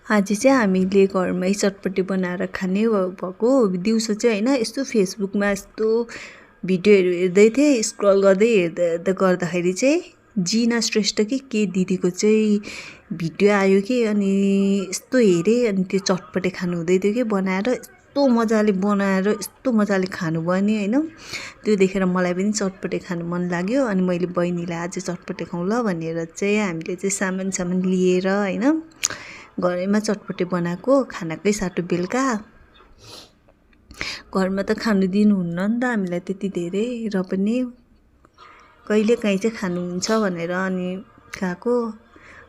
आज चाहिँ हामीले घरमै चटपटी बनाएर खाने भएको। दिउँसो चाहिँ हैन यस्तो फेसबुकमा यस्तो भिडियोहरू हेर्दै थिएँ, स्क्रल गर्दै हेर्दा गर्दाखेरि चाहिँ जिना श्रेष्ठ के दिदीको चाहिँ भिडियो आयो कि, अनि यस्तो हेरेँ अनि त्यो चटपटे खानु हुँदै थियो कि बनाएर, यस्तो मजाले बनाएर यस्तो मजाले खानुभयो नि हैन। त्यो देखेर मलाई पनि चटपटे खानु मन लाग्यो। अनि मैले बहिनीलाई आज चटपटे खाउँ ल भनेर चाहिँ हामीले चाहिँ सामान लिएर हैन घरैमा चटपटे बनाएको खानाकै साटो बेलुका। घरमा त खानु दिनुहुन्न नि त हामीलाई त्यति धेरै, र पनि कहिले काहीँ चाहिँ खानुहुन्छ भनेर अनि खाएको।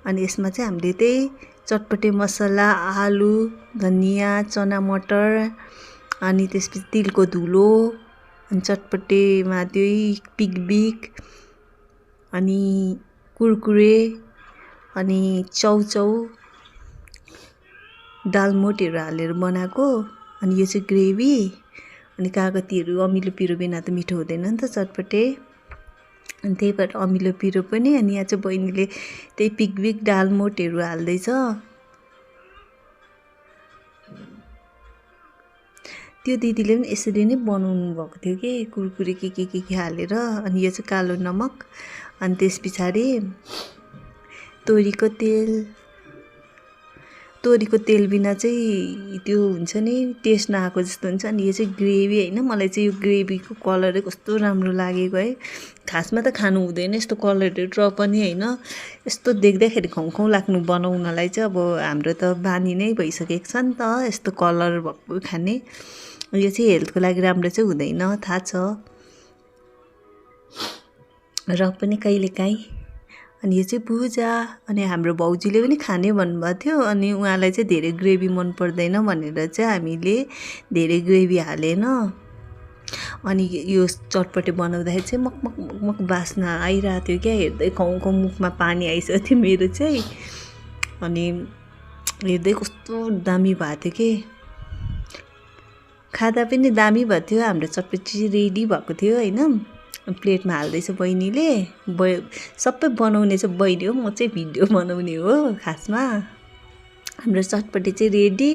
अनि यसमा चाहिँ हामीले त्यही चटपटे मसला, आलु, धनियाँ, चना मटर, अनि त्यसपछि तिलको धुलो, अनि चटपटेमा त्यही पिकबिक, अनि कुरकुरे, अनि चाउचाउ, दालमोटहरू हालेर बनाएको। अनि यो चाहिँ ग्रेभी, अनि कागतीहरू अमिलो पिरो बिना त मिठो हुँदैन नि त चटपटे, अनि त्यही भएर अमिलो पिरो पनि। अनि यहाँ चाहिँ बहिनीले त्यही पिकबिक दालमोटहरू हाल्दैछ। त्यो दिदीले पनि यसरी नै बनाउनु भएको थियो कि कुरकुरे के हालेर। अनि यो चाहिँ कालो नमक, अनि त्यस पछाडि तोरीको तेल बिना चाहिँ त्यो हुन्छ नि टेस्ट नआएको जस्तो हुन्छ। अनि यो चाहिँ ग्रेभी हैन, मलाई चाहिँ यो ग्रेभीको कलरै कस्तो राम्रो लागेको है। खासमा त खानु हुँदैन यस्तो कलरहरू, र पनि हैन यस्तो देख्दाखेरि खाउँ लाग्नु बनाउनलाई चाहिँ अब हाम्रो त बानी नै भइसकेको छ नि त यस्तो कलर भएको खाने। यो चाहिँ हेल्थको लागि राम्रो चाहिँ हुँदैन थाहा छ, र पनि कहिलेकाहीँ। अनि यो चाहिँ पूजा, अनि हाम्रो भाउजूले पनि खाने भन्नुभएको थियो। अनि उहाँलाई चाहिँ धेरै ग्रेभी मन पर्दैन भनेर चाहिँ हामीले धेरै ग्रेभी हालेन। अनि यो चटपटे बनाउँदाखेरि चाहिँ मक बास्ना आइरहेको थियो क्या, हेर्दै खाउँ मुखमा पानी आइसकेको थियो मेरो चाहिँ। अनि हेर्दै कस्तो दामी भएको थियो कि, खाँदा पनि दामी भएको थियो। हाम्रो चटपटी रेडी भएको थियो हैन। प्लेटमा हाल्दैछ बहिनीले, सबै बनाउने चाहिँ बहिनी हो, म चाहिँ भिडियो बनाउने हो खासमा। हाम्रो चटपटी चाहिँ रेडी।